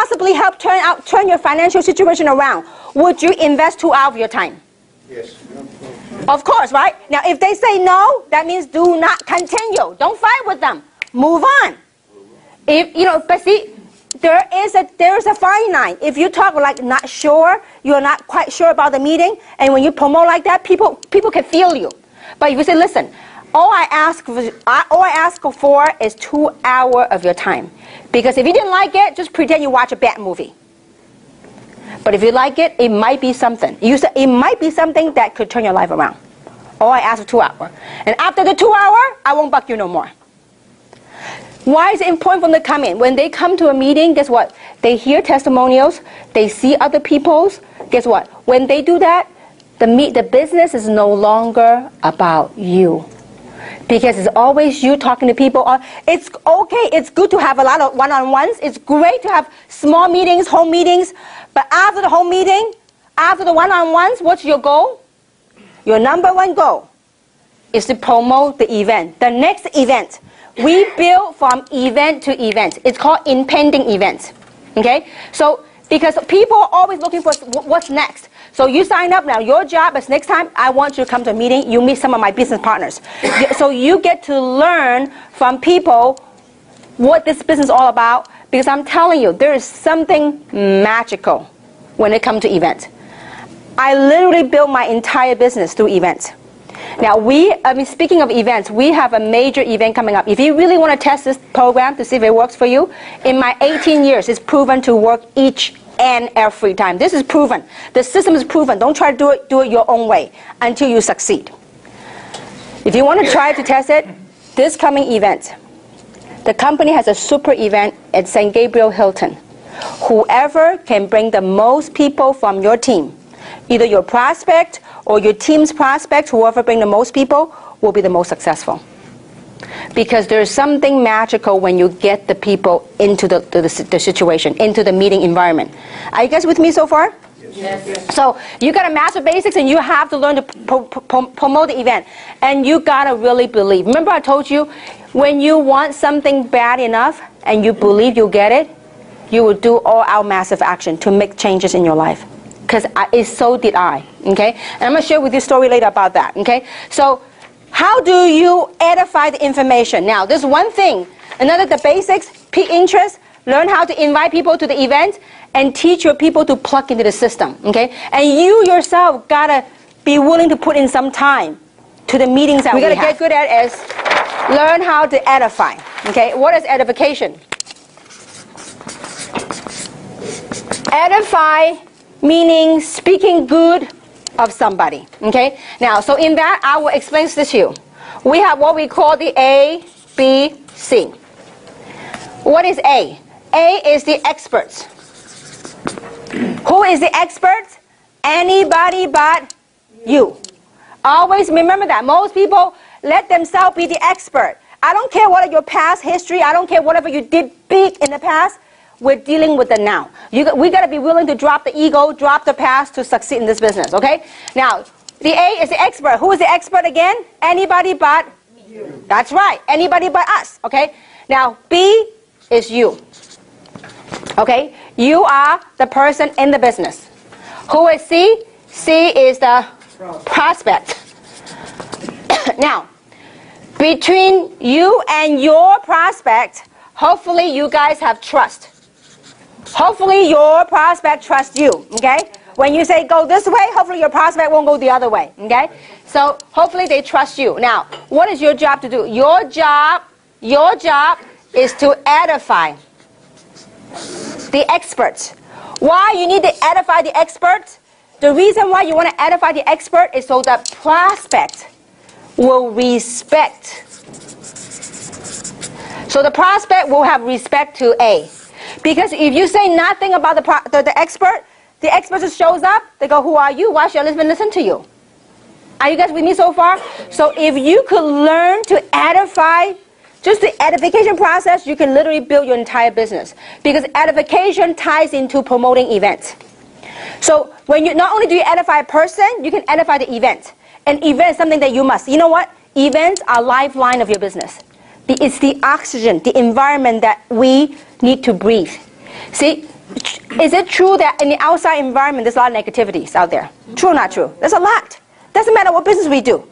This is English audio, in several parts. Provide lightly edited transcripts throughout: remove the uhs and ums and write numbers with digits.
possibly help turn your financial situation around, would you invest 2 hours of your time? Yes. Of course, right? Now, if they say no, that means do not continue. Don't fight with them. Move on. If you know, but see, there is a fine line. If you talk like not sure, you're not quite sure about the meeting, and when you promote like that, people can feel you. But if you say, listen, all I ask for is 2 hours of your time, because if you didn't like it, just pretend you watch a bad movie. But if you like it, it might be something. You say it might be something that could turn your life around. All I ask for 2 hours, and after the 2 hours, I won't bug you no more. Why is it important for them to come in? When they come to a meeting, guess what? They hear testimonials. They see other people's. Guess what? When they do that, the business is no longer about you. Because it's always you talking to people. It's okay. It's good to have a lot of one-on-ones. It's great to have small meetings, home meetings. But after the home meeting, after the one-on-ones, what's your goal? Your number one goal is to promote the event, the next event. We build from event to event. It's called impending events. Okay? So, because people are always looking for what's next. So you sign up now. Your job is next time I want you to come to a meeting, you meet some of my business partners. So you get to learn from people what this business is all about. Because I'm telling you, there is something magical when it comes to events. I literally built my entire business through events. Now, speaking of events, we have a major event coming up. If you really want to test this program to see if it works for you, in my 18 years, it's proven to work each and every time. This is proven. The system is proven. Don't try to do it your own way until you succeed. If you want to try to test it, this coming event, the company has a super event at St. Gabriel Hilton. Whoever can bring the most people from your team, either your prospect or your team's prospect, whoever bring the most people will be the most successful. Because there's something magical when you get the people into the situation, into the meeting environment. Are you guys with me so far? Yes. So you got to master basics, and you have to learn to promote the event. And you got to really believe. Remember I told you, when you want something bad enough and you believe you'll get it, you will do all out massive action to make changes in your life. Because so did I, okay? And I'm going to share with you a story later about that, okay? So how do you edify the information? Now, there's one thing. Another, the basics, pique interest, learn how to invite people to the event, and teach your people to plug into the system, okay? And you yourself got to be willing to put in some time to the meetings that we got to get good at is learn how to edify, okay? What is edification? Edify meaning speaking good of somebody, okay? Now, so in that, I will explain this to you. We have what we call the A, B, C. What is A? A is the experts. Who is the expert? Anybody but you. Always remember that. Most people let themselves be the expert. I don't care what your past history, I don't care whatever you did big in the past. We're dealing with the now. We got to be willing to drop the ego, drop the past to succeed in this business, okay? Now, the A is the expert. Who is the expert again? Anybody but you. That's right. Anybody but us, okay? Now, B is you. Okay? You are the person in the business. Who is C? C is the prospect. Now, between you and your prospect, hopefully you guys have trust. Hopefully your prospect trusts you, okay? When you say go this way, hopefully your prospect won't go the other way, okay? So hopefully they trust you. Now, what is your job to do? Your job is to edify the experts. Why you need to edify the experts? The reason why you want to edify the expert is so that prospect will respect. So the prospect will have respect to A. Because if you say nothing about the expert just shows up, they go, who are you? Why should I listen to you? Are you guys with me so far? So if you could learn to edify, just the edification process, you can literally build your entire business. Because edification ties into promoting events. So when you not only do you edify a person, you can edify the event. An event is something that you must. You know what? Events are lifeline of your business. It's the oxygen, the environment that we need to breathe. See, Is it true that in the outside environment there's a lot of negativities out there? True or not true? There's a lot. Doesn't matter what business we do.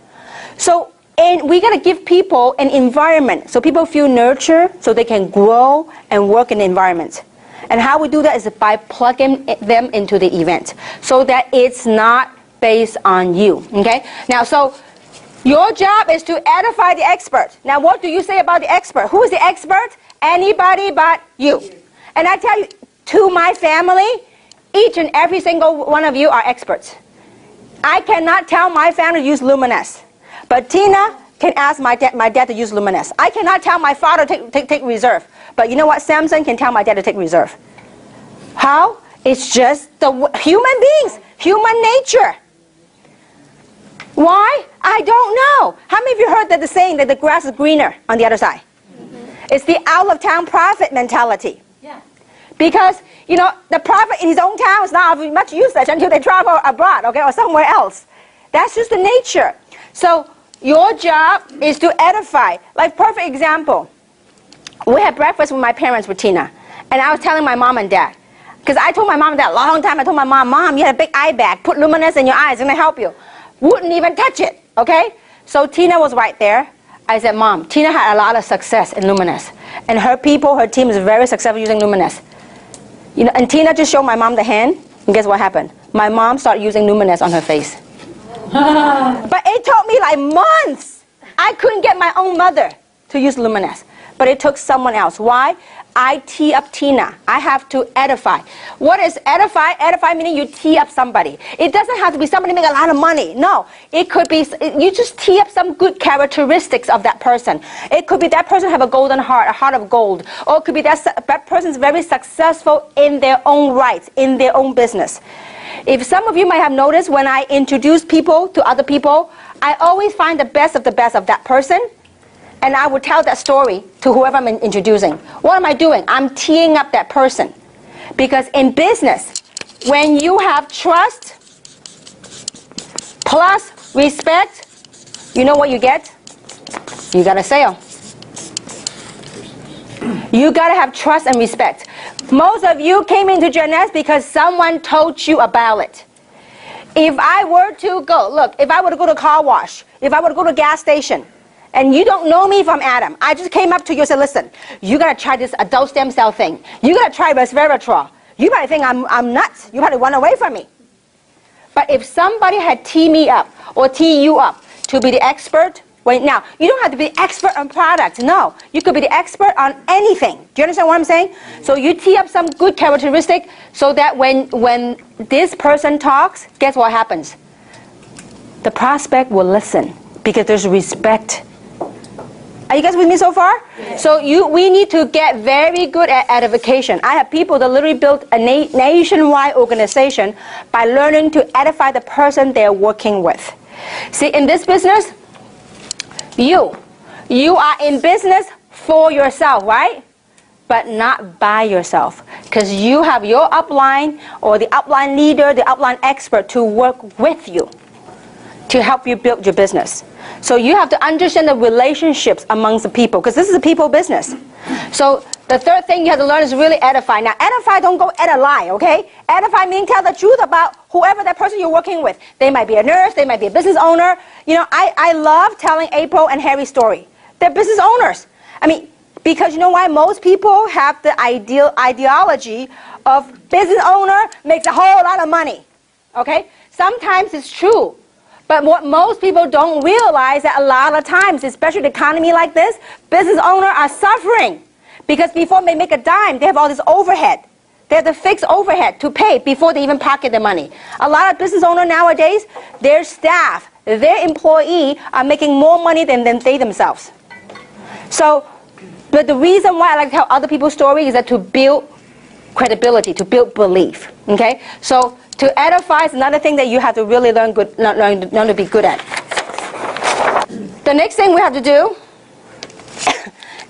So, and we got to give people an environment so people feel nurtured so they can grow and work in the environment. And how we do that is by plugging them into the event so that it's not based on you. Okay? Now, so your job is to edify the expert. Now, what do you say about the expert? Who is the expert? Anybody but you. And I tell you, to my family, each and every single one of you are experts. I cannot tell my family to use Luminous, but Tina can ask my dad to use Luminous. I cannot tell my father to take Reserve, but you know what? Samson can tell my dad to take Reserve. How? It's just the human beings, human nature. Why? I don't know. How many of you heard that the saying that the grass is greener on the other side? It's the out of town prophet mentality. Yeah. Because, you know, the prophet in his own town is not of much usage until they travel abroad, okay, or somewhere else. That's just the nature. So your job is to edify. Like, perfect example. We had breakfast with my parents, with Tina. And I was telling my mom and dad. Because I told my mom and dad a long time, I told my mom, Mom, you had a big eye bag. Put Luminous in your eyes, it's going to help you. Wouldn't even touch it, okay? So Tina was right there. I said, Mom, Tina had a lot of success in Luminous. And her people, her team is very successful using Luminous. You know, and Tina just showed my mom the hand. And guess what happened? My mom started using Luminous on her face. But it took me like months. I couldn't get my own mother to use Luminous. But it took someone else. Why? I tee up Tina. I have to edify. What is edify? Edify meaning you tee up somebody. It doesn't have to be somebody make a lot of money. No. It could be, you just tee up some good characteristics of that person. It could be that person have a golden heart, a heart of gold. Or it could be that person's very successful in their own rights, in their own business. If some of you might have noticed when I introduce people to other people, I always find the best of that person. And I would tell that story to whoever I'm introducing. What am I doing? I'm teeing up that person. Because in business, when you have trust plus respect, you know what you get? You got a sale. You got to have trust and respect. Most of you came into Jeunesse because someone told you about it. If I were to go, look, if I were to go to car wash, if I were to go to a gas station, and you don't know me from Adam. I just came up to you and said, listen, you got to try this adult stem cell thing. You got to try resveratrol. You might think I'm nuts. You probably run away from me. But if somebody had teed me up or tee you up to be the expert, wait, now, you don't have to be the expert on products. No, you could be the expert on anything. Do you understand what I'm saying? So you tee up some good characteristic so that when this person talks, guess what happens? The prospect will listen because there's respect. Are you guys with me so far? Yeah. So we need to get very good at edification. I have people that literally built a nationwide organization by learning to edify the person they're working with. See, in this business, you are in business for yourself, right? But not by yourself. Because you have your upline or the upline leader, the upline expert to work with you to help you build your business. So you have to understand the relationships amongst the people, because this is a people business. So the third thing you have to learn is really edify. Now, edify, don't go ed a lie, okay? Edify means tell the truth about whoever that person you're working with. They might be a nurse, they might be a business owner. You know, I love telling April and Harry's story. They're business owners. I mean, because you know why? Most people have the ideology of business owner makes a whole lot of money, okay? Sometimes it's true. But what most people don't realize that a lot of times, especially the economy like this, business owners are suffering. Because before they make a dime, they have all this overhead. They have the fixed overhead to pay before they even pocket the money. A lot of business owners nowadays, their staff, their employee are making more money than they themselves. So, but the reason why I like to tell other people's story is that to build credibility, to build belief. Okay? So, to edify is another thing that you have to really learn to be good at. The next thing we have to do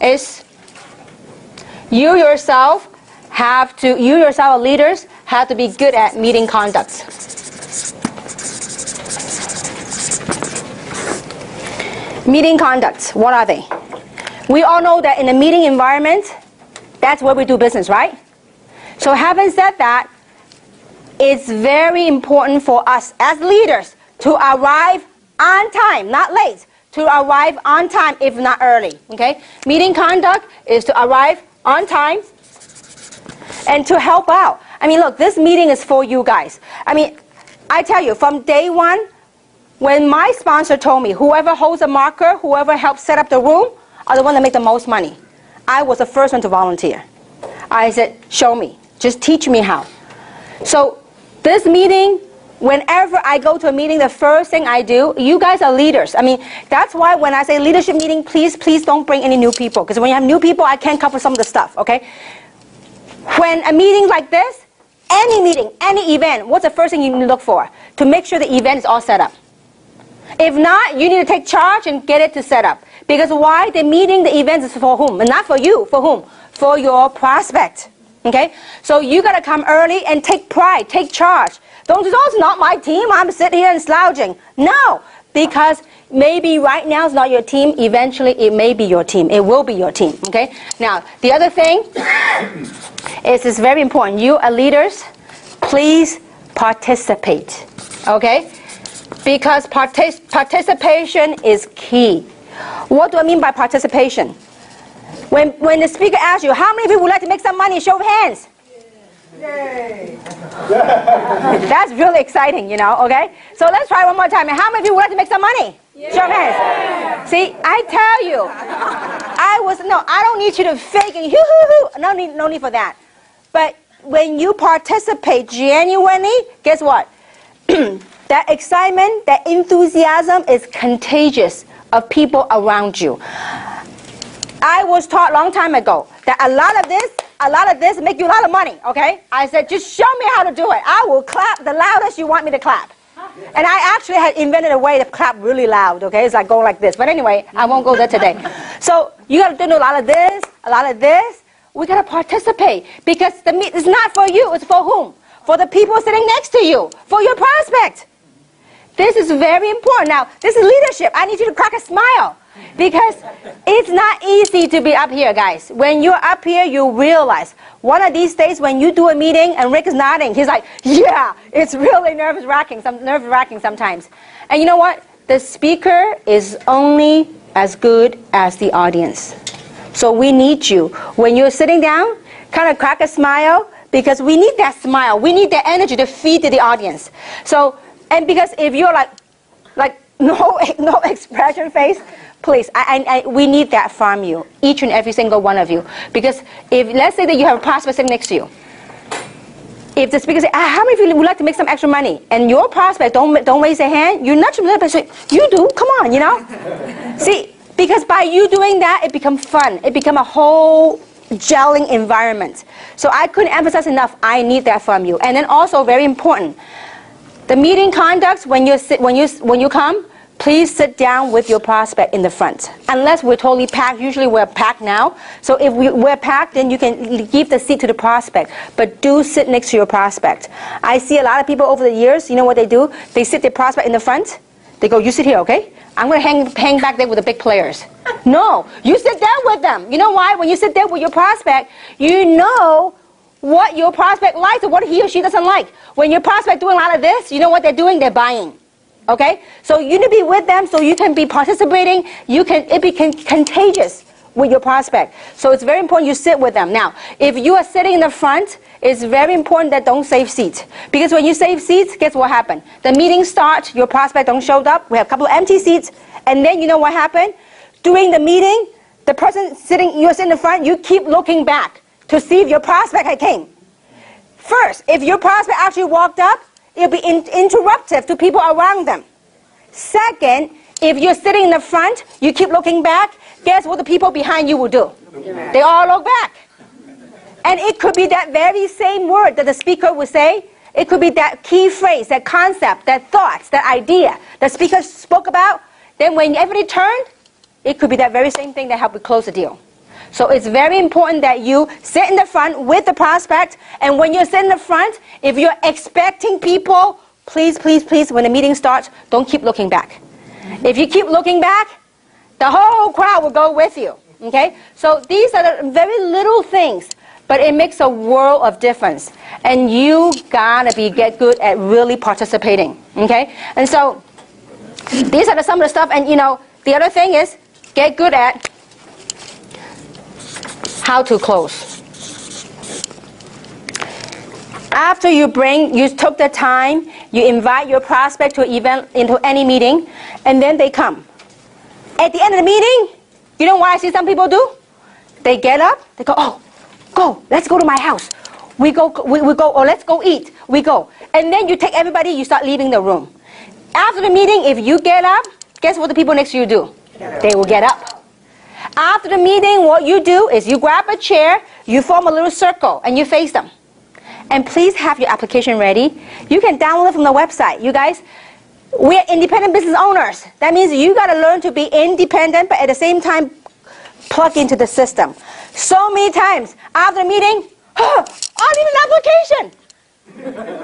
is you yourself, leaders, have to be good at meeting conducts. Meeting conducts, what are they? We all know that in a meeting environment, that's where we do business, right? So having said that, it's very important for us as leaders to arrive on time, not late, to arrive on time if not early, okay? Meeting conduct is to arrive on time and to help out. I mean, look, this meeting is for you guys. I mean, I tell you, from day one, when my sponsor told me, whoever holds a marker, whoever helps set up the room, are the one that make the most money. I was the first one to volunteer. I said, show me. Just teach me how. So this meeting, whenever I go to a meeting, the first thing I do, you guys are leaders. I mean, that's why when I say leadership meeting, please don't bring any new people. Because when you have new people, I can't cover some of the stuff, okay? When a meeting like this, any meeting, any event, what's the first thing you need to look for? To make sure the event is all set up. If not, you need to take charge and get it to set up. Because why? The meeting, the event is for whom? And not for you. For whom? For your prospect. Okay? So you got to come early and take pride, take charge. Don't just, oh, it's not my team, I'm sitting here and slouching. No, because maybe right now it's not your team. Eventually it may be your team. It will be your team. Okay? Now, the other thing is it's very important. You are leaders. Please participate. Okay? Because participation is key. What do I mean by participation? When the speaker asks you, how many people would like to make some money? Show of hands. Yay. That's really exciting, you know, okay? So let's try one more time. How many people would like to make some money? Yay. Show of hands. See, I tell you, I don't need you to fake and hoo-hoo-hoo. No need for that. But when you participate genuinely, guess what? That excitement, that enthusiasm is contagious of people around you. I was taught a long time ago that a lot of this make you a lot of money, okay? I said, just show me how to do it. I will clap the loudest you want me to clap. And I actually had invented a way to clap really loud, okay? It's like go like this. But anyway, I won't go there today. So you got to do a lot of this, a lot of this. We got to participate because it's not for you. It's for whom? For the people sitting next to you, for your prospect. This is very important. Now, this is leadership. I need you to crack a smile because it's not easy to be up here, guys. When you're up here, you realize one of these days when you do a meeting and Rick is nodding, he's like, yeah, it's really nerve-wracking sometimes. And you know what? The speaker is only as good as the audience. So we need you. When you're sitting down, kind of crack a smile because we need that smile. We need that energy to feed to the audience. So, and because if you're like no expression face, please, we need that from you, each and every single one of you. Because if, let's say that you have a prospect sitting next to you. If the speaker says, how many of you would like to make some extra money? And your prospect don't raise their hand, you're not going to say, you do, come on, you know? See, because by you doing that, it becomes fun. It becomes a whole gelling environment. So I couldn't emphasize enough, I need that from you. And then also, very important, the meeting conduct, when you come, please sit down with your prospect in the front. Unless we're totally packed, usually we're packed now. So if we're packed, then you can give the seat to the prospect. But do sit next to your prospect. I see a lot of people over the years, you know what they do? They sit their prospect in the front. They go, you sit here, okay? I'm going to hang back there with the big players. No, you sit down with them. You know why? When you sit there with your prospect, you know what your prospect likes or what he or she doesn't like. When your prospect doing a lot of this, you know what they're doing? They're buying. Okay? So you need to be with them so you can be participating. It becomes contagious with your prospect. So it's very important you sit with them. Now, if you are sitting in the front, it's very important that don't save seats. Because when you save seats, guess what happened? The meeting starts, your prospect don't show up, we have a couple of empty seats, and then you know what happened? During the meeting, the person you're sitting in the front, you keep looking back to see if your prospect had came. First, if your prospect actually walked up, it'll be interruptive to people around them. Second, if you're sitting in the front, you keep looking back, guess what the people behind you will do? They all look back. And it could be that very same word that the speaker would say. It could be that key phrase, that concept, that thoughts, that idea the speaker spoke about. Then whenever they turned, it could be that very same thing that helped you close the deal. So it's very important that you sit in the front with the prospect. And when you're sitting in the front, if you're expecting people, please, please, please, when the meeting starts, don't keep looking back. If you keep looking back, the whole crowd will go with you. Okay? So these are the very little things. but it makes a world of difference. And you gotta get good at really participating, okay? And so these are some of the stuff, and the other thing is get good at how to close. After you took the time, you invite your prospect to an event, into any meeting, and then they come. At the end of the meeting, you know what I see some people do? They get up, they go, oh, go, let's go to my house. We go, or let's go eat. We go. And then you take everybody, you start leaving the room. After the meeting, if you get up, guess what the people next to you do? They will get up. After the meeting, what you do is you grab a chair, you form a little circle, and you face them. And please have your application ready. You can download it from the website. You guys, we're independent business owners. That means you got to learn to be independent, but at the same time, plug into the system. So many times, after the meeting, oh, I need an application.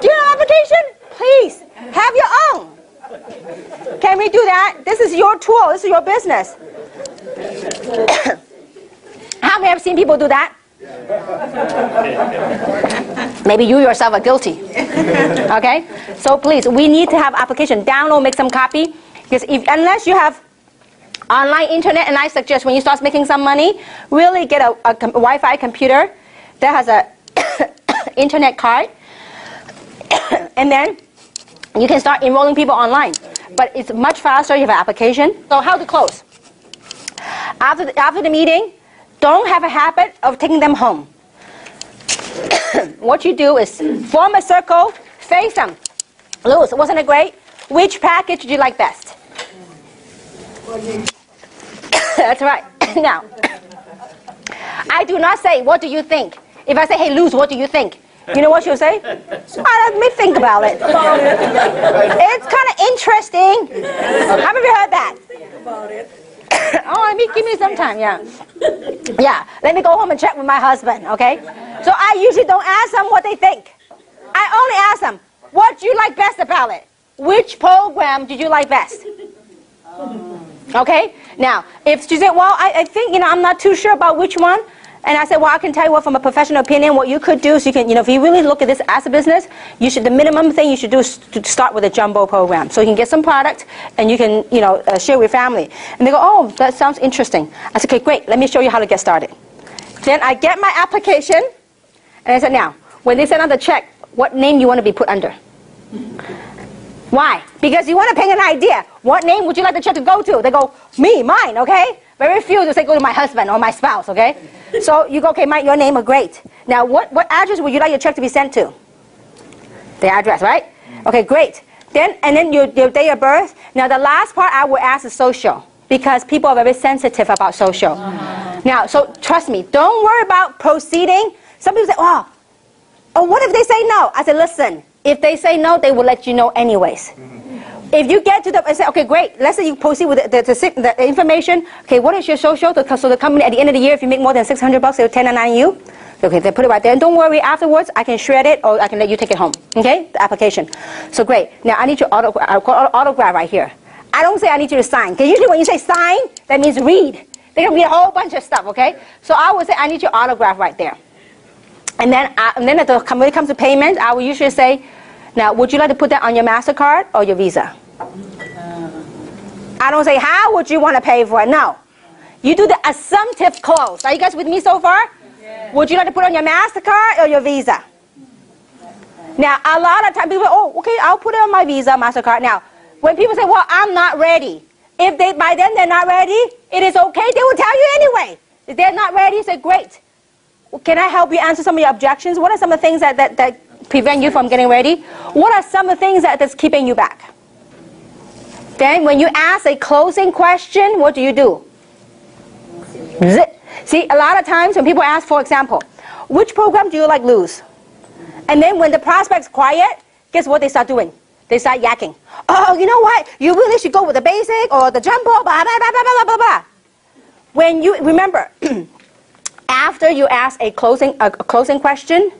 Do you have an application? Please, have your own. Can we do that? This is your tool. This is your business. How many have seen people do that? Maybe you yourself are guilty. Okay? So please, we need to have application. Download, make some copy. Because unless you have online internet, and I suggest when you start making some money, really get a Wi-Fi computer that has a internet card. And then you can start enrolling people online. But it's much faster. You have an application. So how to close? After the meeting, don't have a habit of taking them home. What you do is form a circle, face them. Luz, wasn't it great? Which package do you like best? That's right. Now, I do not say, what do you think? If I say, hey, Luz, what do you think? You know what she'll say? Let me think about it. It's kind of interesting. How many of you heard that? Think about it. Oh, give me some time, yeah. Yeah, let me go home and check with my husband, okay? So I usually don't ask them what they think. I only ask them, what do you like best about it? Which program did you like best? Okay? Now, if she said, well, I think, I'm not too sure about which one. And I said, well, I can tell you what, from a professional opinion, what you could do. So you can, if you really look at this as a business, the minimum thing you should do is to start with a jumbo program. So you can get some product and you can, share with family. And they go, oh, that sounds interesting. I said, okay, great. Let me show you how to get started. Then I get my application. And I said, now, when they send out the check, what name you want to be put under? Why? Because you want to pick an idea. What name would you like the check to go to? They go, me, mine, okay? Very few will say go to my husband or my spouse, okay? So you go, okay, Mike, your name are great. Now, what address would you like your check to be sent to? The address, right? Okay, great. And then your date of birth. Now, the last part I will ask is social, because people are very sensitive about social. Now, so trust me, don't worry about proceeding. Some people say, oh, what if they say no? I said, listen, if they say no, they will let you know anyways. If you get to and say, okay, great, let's say you proceed with the information. Okay, what is your social? So the company, at the end of the year, if you make more than $600, they'll 1099 you. Okay, they put it right there. And don't worry, afterwards, I can shred it or I can let you take it home. Okay, the application. So great. Now, I need your autograph right here. I don't say I need you to sign. Because usually when you say sign, that means read. They can read a whole bunch of stuff, okay? So I would say I need your autograph right there. And then when it comes to payment, I will usually say, now, would you like to put that on your MasterCard or your Visa? I don't say, how would you want to pay for it? No. You do the assumptive close. Are you guys with me so far? Yeah. Would you like to put on your MasterCard or your Visa? Now, a lot of times people say, oh, okay, I'll put it on my Visa, MasterCard. Now, when people say, well, I'm not ready. If by then they're not ready, it is okay. They will tell you anyway. If they're not ready, say, great. Well, can I help you answer some of your objections? What are some of the things that prevent you from getting ready? What are some of the things that's keeping you back? Then when you ask a closing question, what do you do? See, a lot of times when people ask, for example, which program do you like Luz? And then when the prospect's quiet, guess what they start doing? They start yakking. Oh, you know what? You really should go with the basic or the jumbo, blah, blah, blah, blah, blah, blah, blah. When you, remember, after you ask a closing question,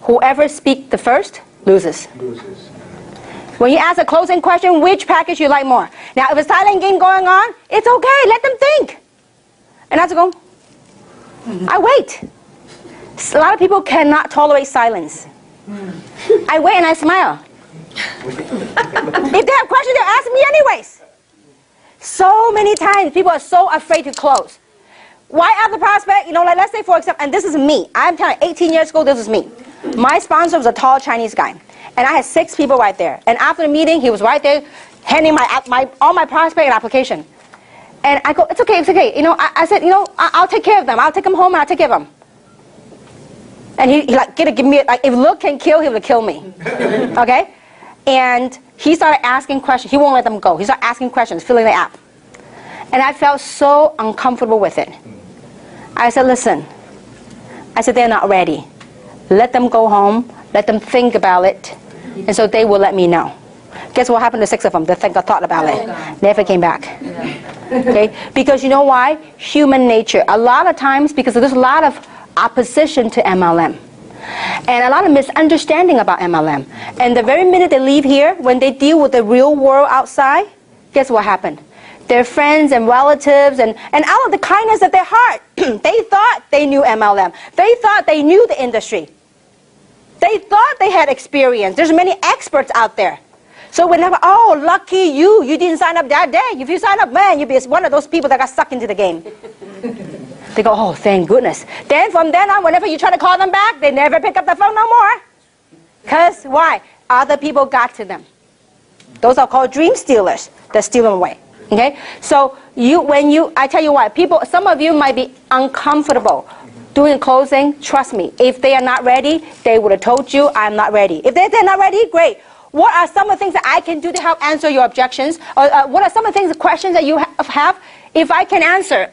whoever speaks the first loses. When you ask a closing question, which package you like more? Now, if a silent game going on, it's okay. Let them think. And I have to go, I wait. A lot of people cannot tolerate silence. I wait and I smile. If they have questions, they'll ask me anyways. So many times, people are so afraid to close. Why after prospect? You know, like let's say for example, and this is me. I'm telling you, 18 years ago, this was me. My sponsor was a tall Chinese guy. And I had 6 people right there. And after the meeting, he was right there, handing all my prospect and application. And I go, it's okay. You know, I said, you know, I'll take care of them. I'll take them home and I'll take care of them. And he like, give me, like, if look can kill, he will kill me. Okay? And he started asking questions. He won't let them go. He started asking questions, filling the app. And I felt so uncomfortable with it. I said, listen. I said, they're not ready. Let them go home. Let them think about it. And so they will let me know. Guess what happened to 6 of them? They thought about it. Never came back. Okay? Because you know why? Human nature. A lot of times, because there's a lot of opposition to MLM. And a lot of misunderstanding about MLM. And the very minute they leave here, when they deal with the real world outside, guess what happened? Their friends and relatives and out of the kindness of their heart, they thought they knew MLM. They thought they knew the industry. They thought they had experience. There's many experts out there. So whenever, oh, lucky you didn't sign up that day. If you sign up, man, you'd be one of those people that got sucked into the game. They go, oh, thank goodness. Then from then on, whenever you try to call them back, they never pick up the phone no more. Because why? Other people got to them. Those are called dream stealers that steal them away. Okay? So I tell you what, some of you might be uncomfortable doing closing. Trust me, if they are not ready, they would have told you, I'm not ready. If they're not ready, great. What are some of the things that I can do to help answer your objections? Or what are some of the things, questions that you have? If I can answer.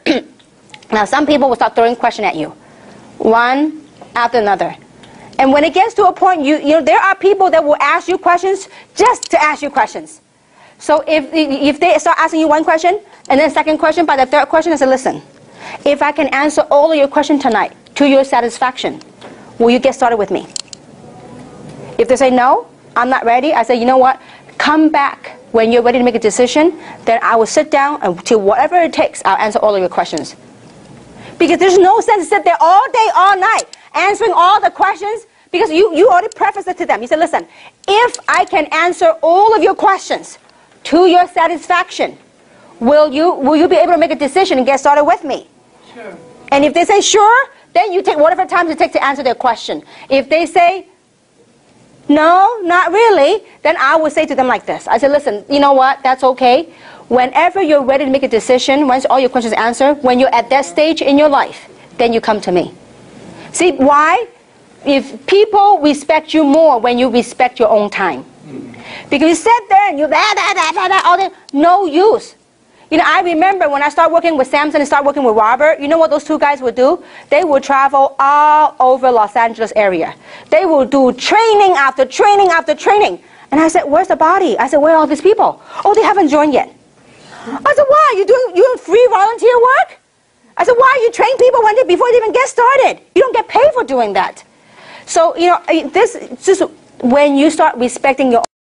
Now, some people will start throwing questions at you, one after another. And when it gets to a point, you know, there are people that will ask you questions just to ask you questions. So if they start asking you one question, and then second question, by the third question, I say, listen, if I can answer all of your questions tonight to your satisfaction, will you get started with me? If they say no, I'm not ready, I say, you know what, come back when you're ready to make a decision, then I will sit down until whatever it takes, I'll answer all of your questions. Because there's no sense to sit there all day, all night, answering all the questions, because you already prefaced it to them. You said, listen, if I can answer all of your questions to your satisfaction, will you be able to make a decision and get started with me? Sure. And if they say sure, then you take whatever time it takes to answer their question. If they say, no, not really, then I will say to them like this. I said, listen, you know what, that's okay. Whenever you're ready to make a decision, once all your questions are answered, when you're at that stage in your life, then you come to me. See, why? If people respect you more when you respect your own time. Because you sit there and you all that, no use. You know, I remember when I started working with Samson and started working with Robert, you know what those 2 guys would do? They would travel all over Los Angeles area. They would do training after training after training. And I said, where's the body? I said, where are all these people? Oh, they haven't joined yet. I said, why? You doing free volunteer work? I said, why? You train people before they even get started. You don't get paid for doing that. So, you know, this just when you start respecting your